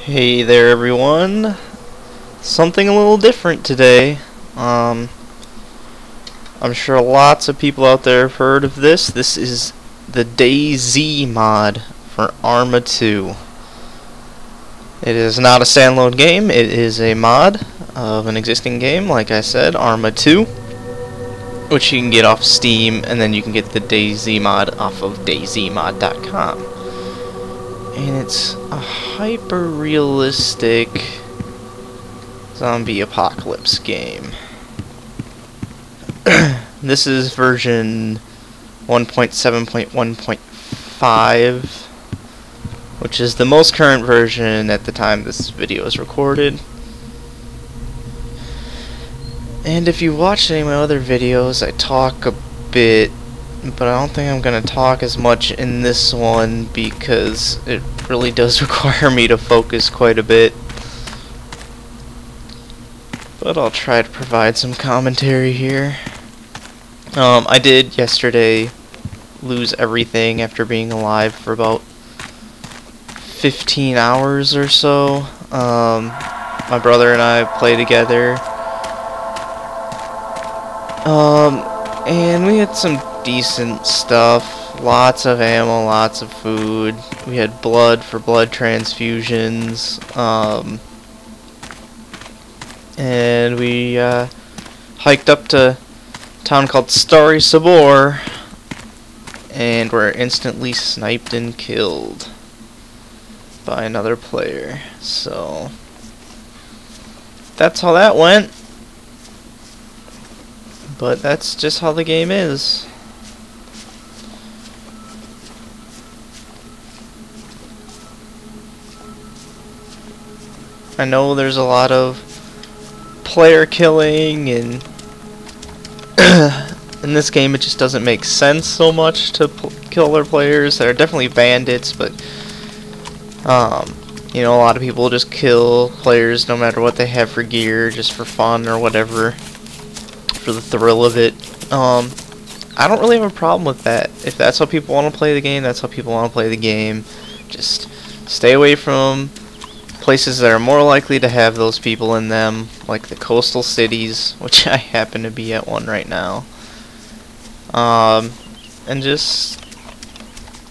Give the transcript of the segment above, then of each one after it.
Hey there everyone, something a little different today. I'm sure lots of people out there have heard of this. This is the DayZ mod for Arma 2. It is not a standalone game, it is a mod of an existing game, like I said, Arma 2, which you can get off Steam, and then you can get the DayZ mod off of DayZmod.com. And it's a hyper-realistic zombie apocalypse game. This is version 1.7.1.5, which is the most current version at the time this video is recorded. And if you watched any of my other videos, I talk a bit, but I don't think I'm going to talk as much in this one because it really does require me to focus quite a bit. But I'll try to provide some commentary here. I did yesterday lose everything after being alive for about 15 hours or so. My brother and I played together. And we had some decent stuff, lots of ammo, lots of food. We had blood for blood transfusions, and we hiked up to a town called Stary Sabor, and were instantly sniped and killed by another player. So that's how that went. But that's just how the game is. I know there's a lot of player killing, and in this game it just doesn't make sense so much to kill other players. There are definitely bandits, but you know, a lot of people just kill players no matter what they have for gear, just for fun or whatever, for the thrill of it. I don't really have a problem with that. If that's how people want to play the game, that's how people want to play the game. Just stay away from places that are more likely to have those people in them, like the coastal cities, which I happen to be at one right now. And just,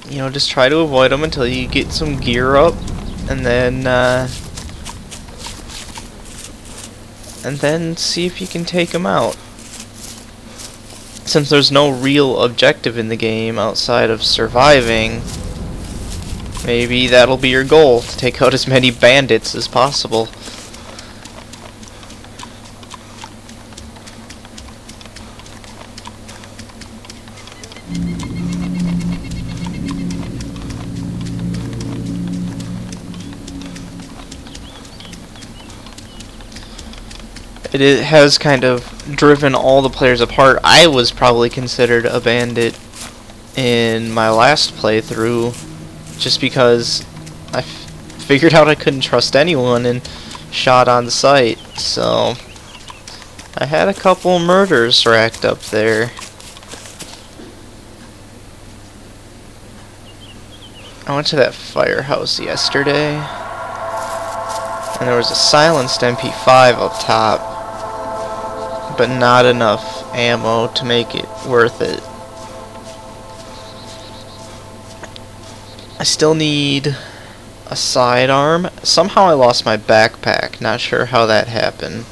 you know, just try to avoid them until you get some gear up, and then see if you can take them out. Since there's no real objective in the game outside of surviving, maybe that'll be your goal, to take out as many bandits as possible. It has kind of driven all the players apart. I was probably considered a bandit in my last playthrough, just because I figured out I couldn't trust anyone and shot on sight. So I had a couple murders racked up there. I went to that firehouse yesterday, and there was a silenced MP5 up top, but not enough ammo to make it worth it. I still need a sidearm. Somehow I lost my backpack. Not sure how that happened.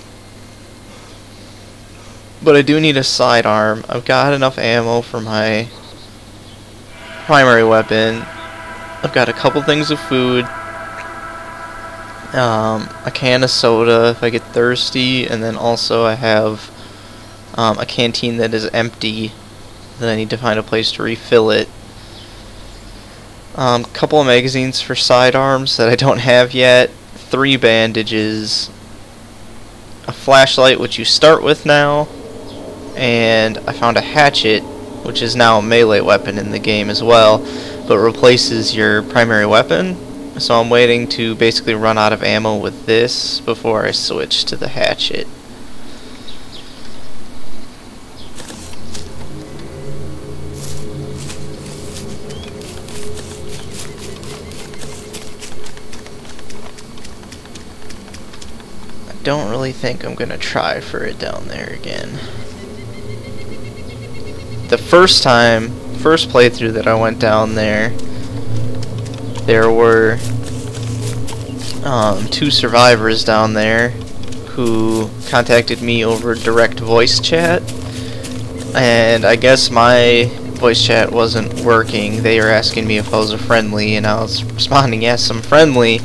But I do need a sidearm. I've got enough ammo for my primary weapon. I've got a couple things of food. A can of soda if I get thirsty, and then also I have a canteen that is empty that I need to find a place to refill it. Couple of magazines for sidearms that I don't have yet, 3 bandages, a flashlight which you start with now, and I found a hatchet, which is now a melee weapon in the game as well, but replaces your primary weapon. So I'm waiting to basically run out of ammo with this before I switch to the hatchet. don't really think I'm gonna try for it down there again. The first playthrough that I went down there, there were 2 survivors down there who contacted me over direct voice chat, and I guess my voice chat wasn't working. They were asking me if I was a friendly, and I was responding, yes, I'm friendly,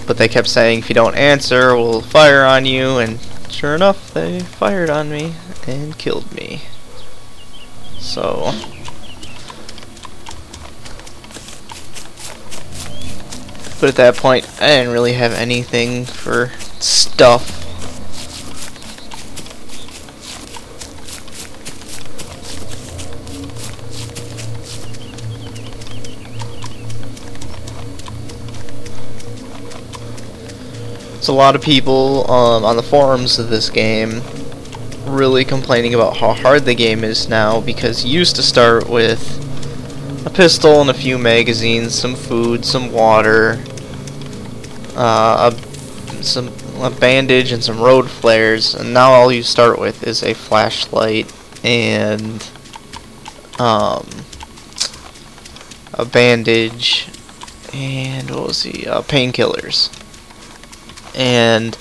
but they kept saying, if you don't answer, we'll fire on you, and sure enough, they fired on me and killed me. So but at that point, I didn't really have anything for stuff. So a lot of people on the forums of this game really complaining about how hard the game is now, because you used to start with a pistol and a few magazines, some food, some water, a bandage and some road flares, and now all you start with is a flashlight and a bandage and what was he? Painkillers. And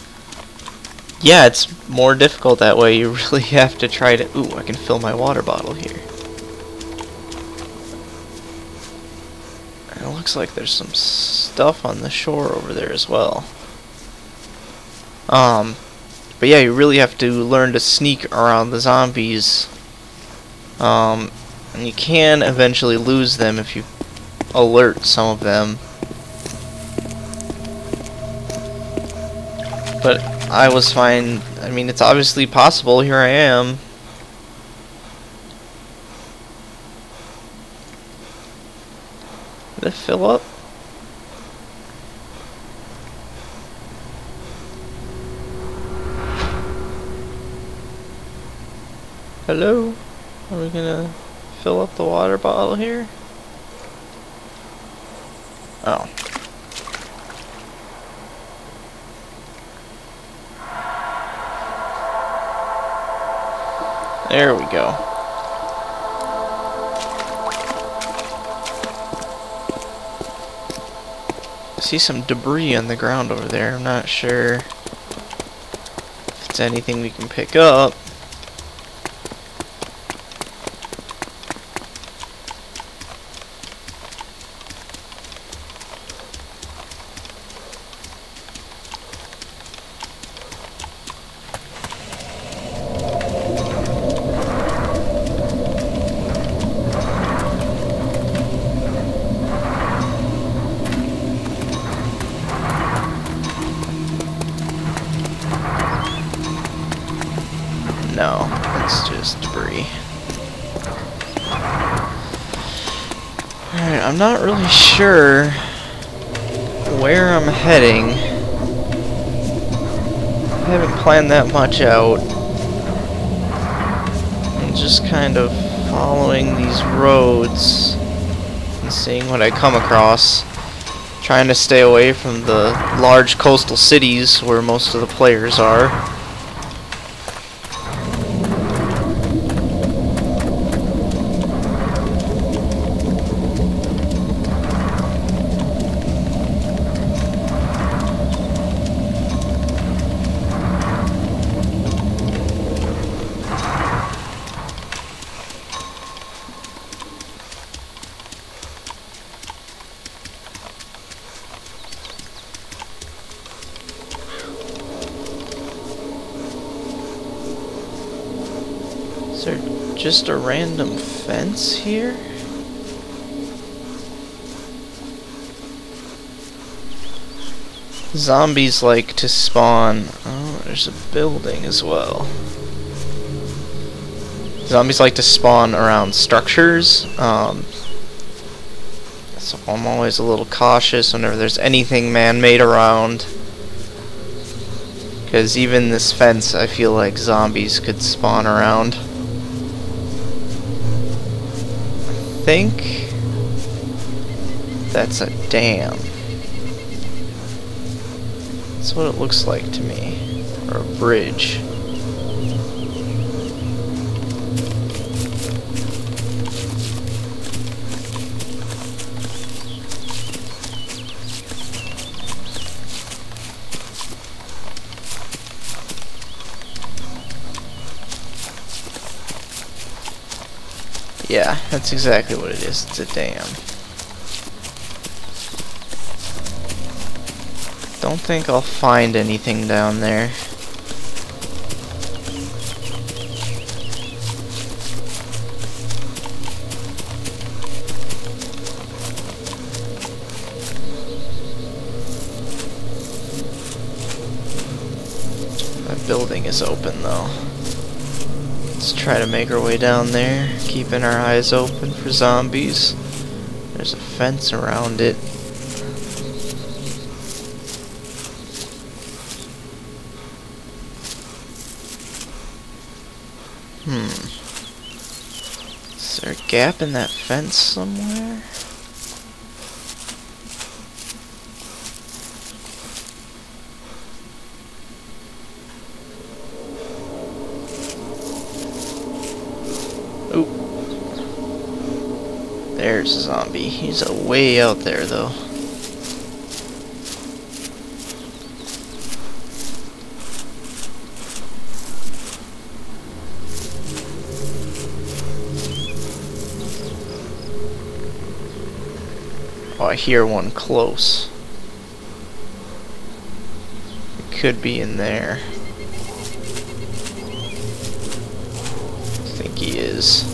yeah, it's more difficult that way. You really have to try to... Ooh, I can fill my water bottle here. And it looks like there's some stuff on the shore over there as well. But yeah, you really have to learn to sneak around the zombies. And you can eventually lose them if you alert some of them. But I was fine. I mean, it's obviously possible. Here I am. Did it fill up? Hello? Are we gonna fill up the water bottle here? Oh. There we go. I see some debris on the ground over there. I'm not sure if it's anything we can pick up. No, it's just debris. Alright, I'm not really sure where I'm heading. I haven't planned that much out. I'm just kind of following these roads and seeing what I come across. Trying to stay away from the large coastal cities where most of the players are. Is there just a random fence here? Zombies like to spawn... Oh, there's a building as well. Zombies like to spawn around structures. So I'm always a little cautious whenever there's anything man-made around. Because even this fence, I feel like zombies could spawn around. I think that's a dam. That's what it looks like to me. Or a bridge. Yeah, that's exactly what it is. It's a dam. Don't think I'll find anything down there. That building is open though. Let's try to make our way down there, keeping our eyes open for zombies. There's a fence around it. Is there a gap in that fence somewhere? Oop. There's a zombie. He's way out there though. Oh, I hear one close. It could be in there. I think he is.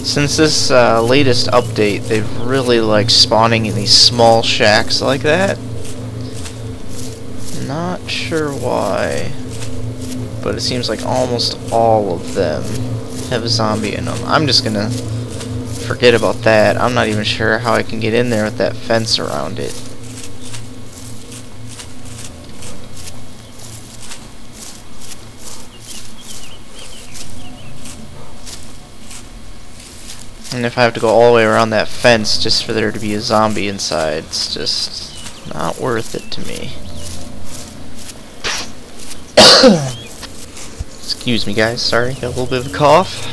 Since this latest update, they've really liked spawning in these small shacks like that. Not sure why, but it seems like almost all of them have a zombie in them. I'm just gonna forget about that. I'm not even sure how I can get in there with that fence around it. And if I have to go all the way around that fence just for there to be a zombie inside, it's just not worth it to me. Excuse me guys, sorry, got a little bit of a cough.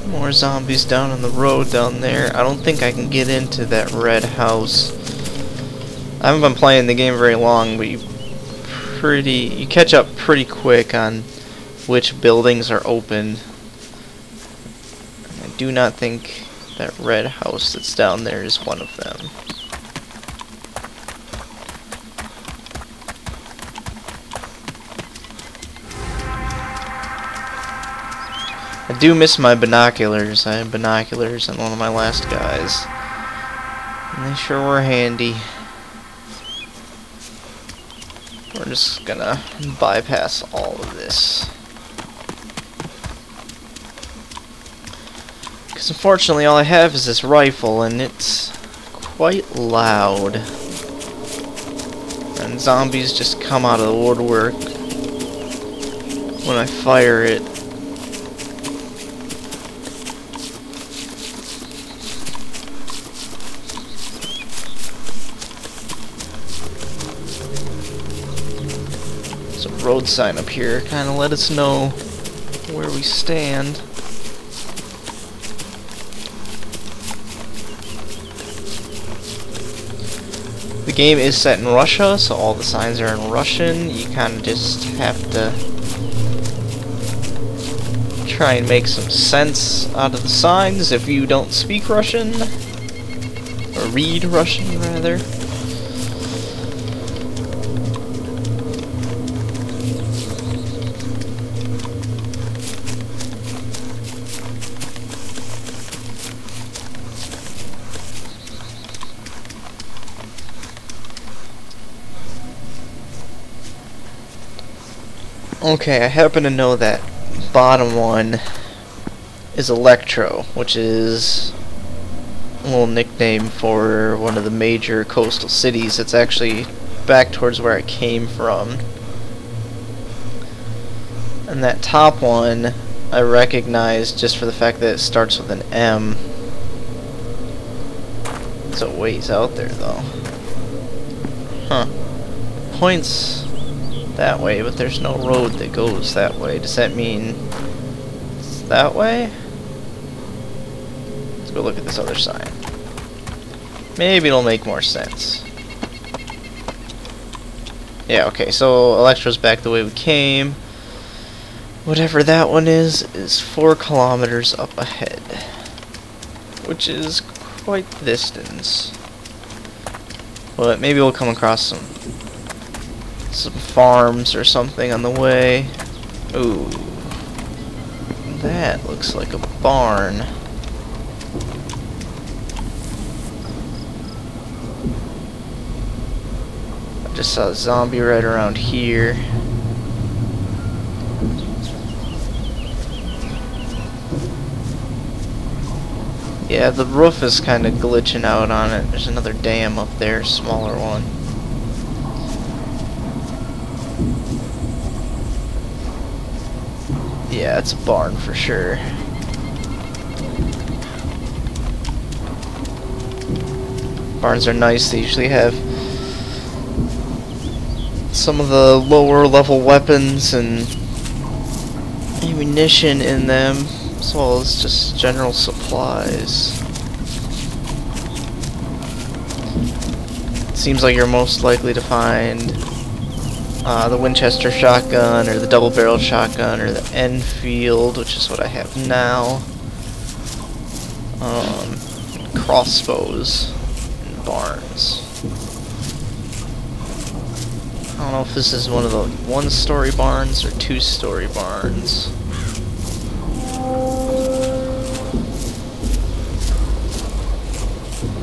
More zombies down on the road down there. I don't think I can get into that red house. I haven't been playing the game very long, but you catch up pretty quick on which buildings are open. I do not think that red house that's down there is one of them. I do miss my binoculars. I had binoculars on one of my last guys, and they sure were handy. We're just gonna bypass all of this, because unfortunately all I have is this rifle, and it's quite loud. And zombies just come out of the woodwork when I fire it. Road sign up here kind of let us know where we stand. The game is set in Russia, so all the signs are in Russian. You kind of just have to try and make some sense out of the signs if you don't speak Russian, or read Russian rather. Okay, I happen to know that bottom one is Electro, which is a little nickname for one of the major coastal cities. It's actually back towards where I came from. And that top one I recognize just for the fact that it starts with an M. It's a ways out there though. Huh. Points that way, but there's no road that goes that way. Does that mean it's that way? Let's go look at this other sign. Maybe it'll make more sense. Yeah, okay, so Electro's back the way we came. Whatever that one is 4 kilometers up ahead, which is quite the distance. But maybe we'll come across some farms or something on the way. Ooh, that looks like a barn. I just saw a zombie right around here. Yeah, the roof is kind of glitching out on it. There's another dam up there, smaller one. Yeah, it's a barn for sure. Barns are nice. They usually have some of the lower level weapons and ammunition in them, as well as just general supplies. It seems like you're most likely to find the Winchester shotgun, or the double-barreled shotgun, or the Enfield, which is what I have now. Crossbows in barns. I don't know if this is one of the 1-story barns or 2-story barns.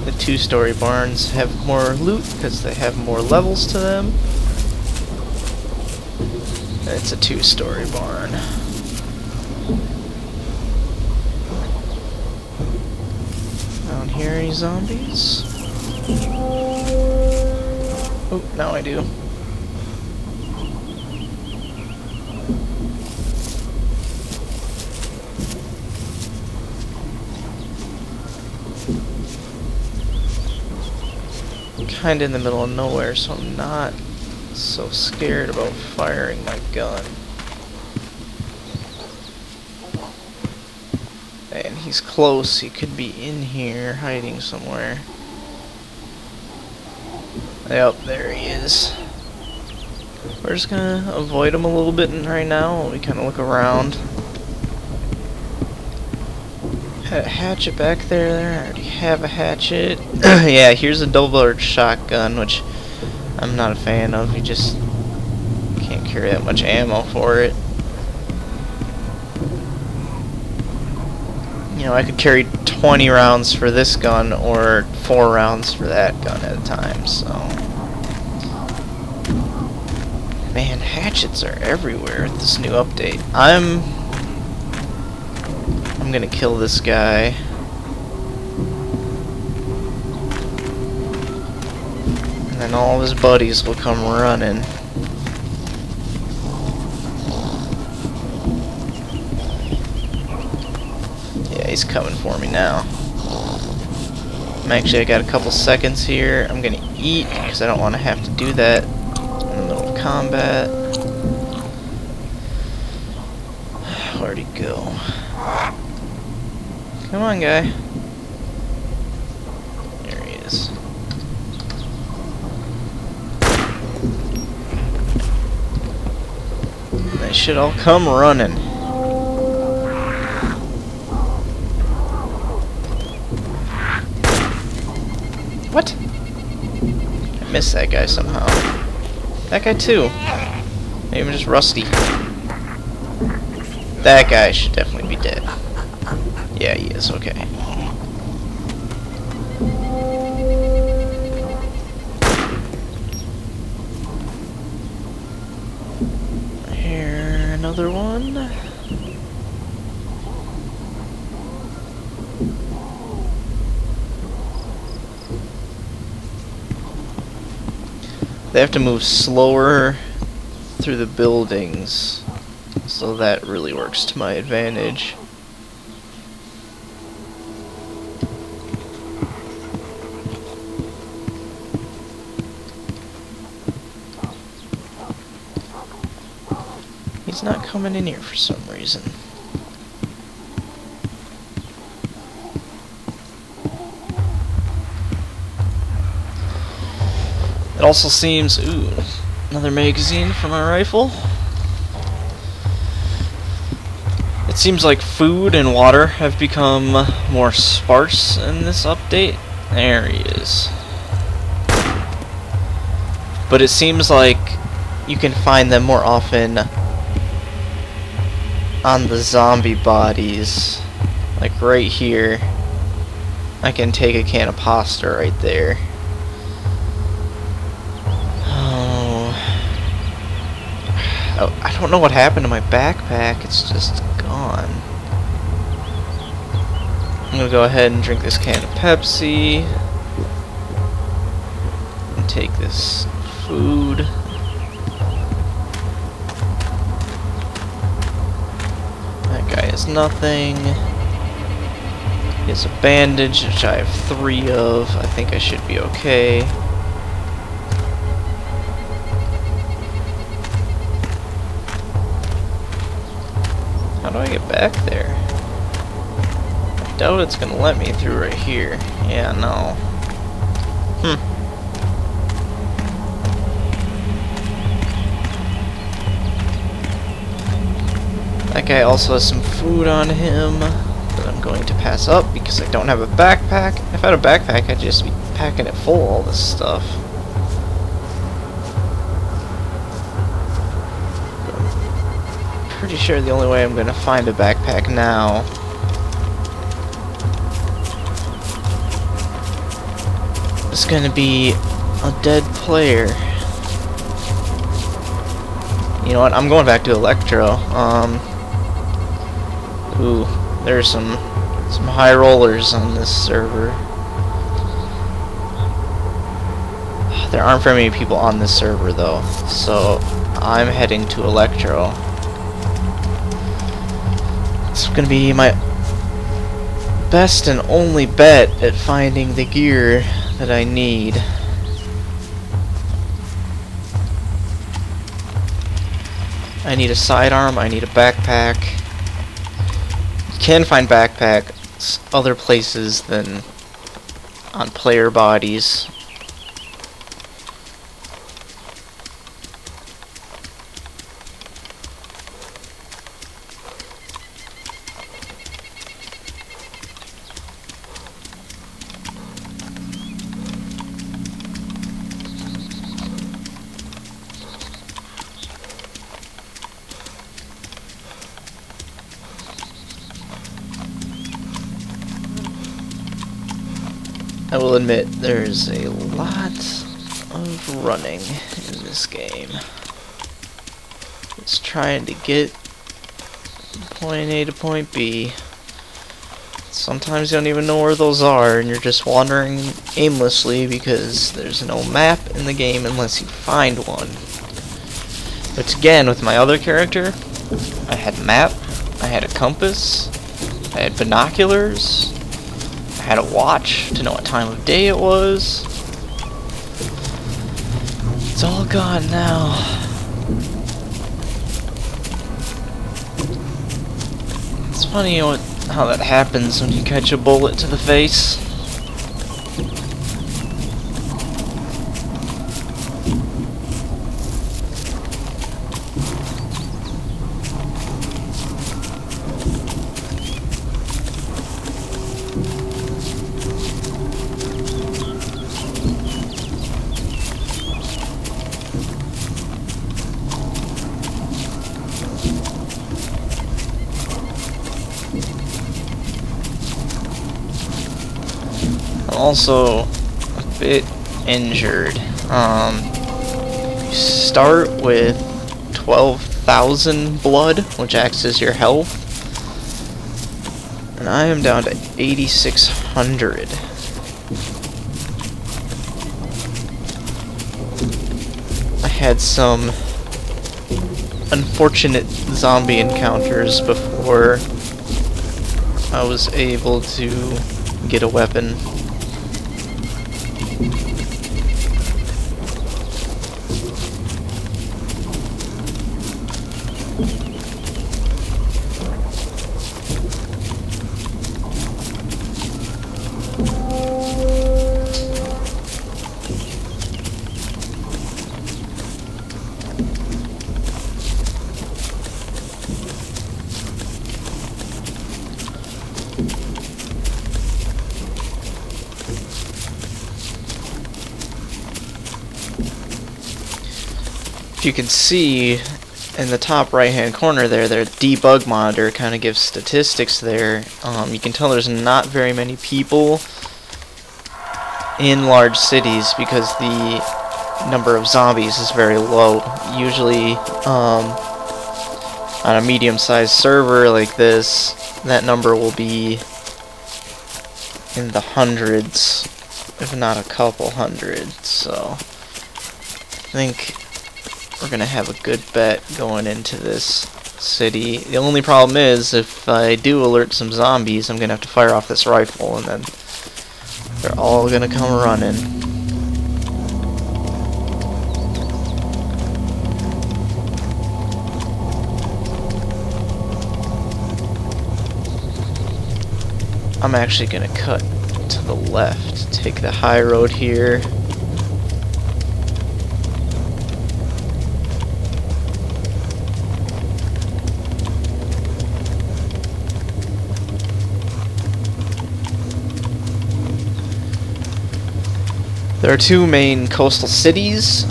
The 2-story barns have more loot because they have more levels to them. It's a 2-story barn. I don't hear any zombies. Oh, now I do. Kinda in the middle of nowhere, so I'm not so scared about firing my gun. And he's close, he could be in here hiding somewhere. Yep, there he is. We're just gonna avoid him a little bit right now while we kinda look around. Had a hatchet back there. I already have a hatchet. Yeah, here's a double-barreled shotgun, which I'm not a fan of. You just can't carry that much ammo for it. You know, I could carry 20 rounds for this gun or 4 rounds for that gun at a time, so. Man, hatchets are everywhere with this new update. I'm gonna kill this guy. And then all of his buddies will come running. Yeah, he's coming for me now. I got a couple seconds here. I'm gonna eat because I don't want to have to do that in the middle of combat. Where'd he go? Come on, guy. There he is. They should all come running. What? I missed that guy somehow. That guy too. Maybe I'm just rusty. That guy should definitely be dead. Yeah, he is, okay. Here, another one. They have to move slower through the buildings so that really works to my advantage. He's not coming in here for some reason. It also seems... Ooh, another magazine for my rifle. It seems like food and water have become more sparse in this update. There he is. But it seems like you can find them more often on the zombie bodies. Like right here. I can take a can of pasta right there. Oh, I don't know what happened to my backpack. It's just gone. I'm gonna go ahead and drink this can of Pepsi. And take this food. That guy has nothing. He has a bandage, which I have 3 of. I think I should be okay. How do I get back there? I doubt it's gonna let me through right here. Yeah, no. That guy also has some food on him that I'm going to pass up because I don't have a backpack. If I had a backpack, I'd just be packing it full of all this stuff. Pretty sure the only way I'm gonna find a backpack now is gonna be a dead player. You know what? I'm going back to Electro. Ooh, there's some high rollers on this server. There aren't very many people on this server though, so I'm heading to Electro. It's gonna be my best and only bet at finding the gear that I need. I need a sidearm, I need a backpack. You can find backpacks other places than on player bodies. I will admit, there's a lot of running in this game. It's trying to get from point A to point B. Sometimes you don't even know where those are, and you're just wandering aimlessly because there's no map in the game unless you find one. But again, with my other character, I had a map, I had a compass, I had binoculars, I had a watch to know what time of day it was. It's all gone now. It's funny how that happens when you catch a bullet to the face. Also a bit injured. You start with 12,000 blood, which acts as your health, and I am down to 8,600. I had some unfortunate zombie encounters before I was able to get a weapon. If you can see in the top right hand corner there, their debug monitor kind of gives statistics there. You can tell there's not very many people in large cities because the number of zombies is very low. Usually on a medium-sized server like this, that number will be in the hundreds, if not a couple hundred. So I think we're gonna have a good bet going into this city. The only problem is, if I do alert some zombies, I'm gonna have to fire off this rifle, and then they're all gonna come running. I'm actually gonna cut to the left, take the high road here. There are two main coastal cities.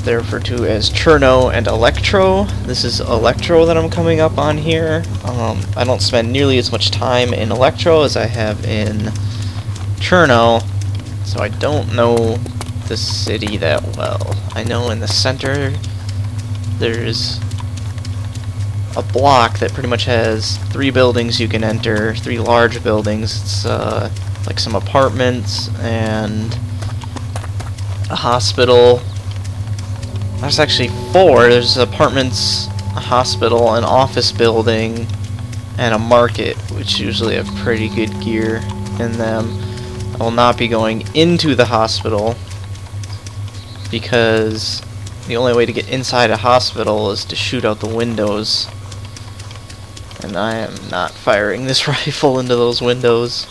They're referred to as Cherno and Electro. This is Electro that I'm coming up on here. I don't spend nearly as much time in Electro as I have in Cherno, so I don't know the city that well. I know in the center there's a block that pretty much has 3 buildings you can enter, 3 large buildings. It's like some apartments and a hospital. There's actually 4. There's apartments, a hospital, an office building, and a market, which usually have pretty good gear in them. I will not be going into the hospital because the only way to get inside a hospital is to shoot out the windows, and I am not firing this rifle into those windows.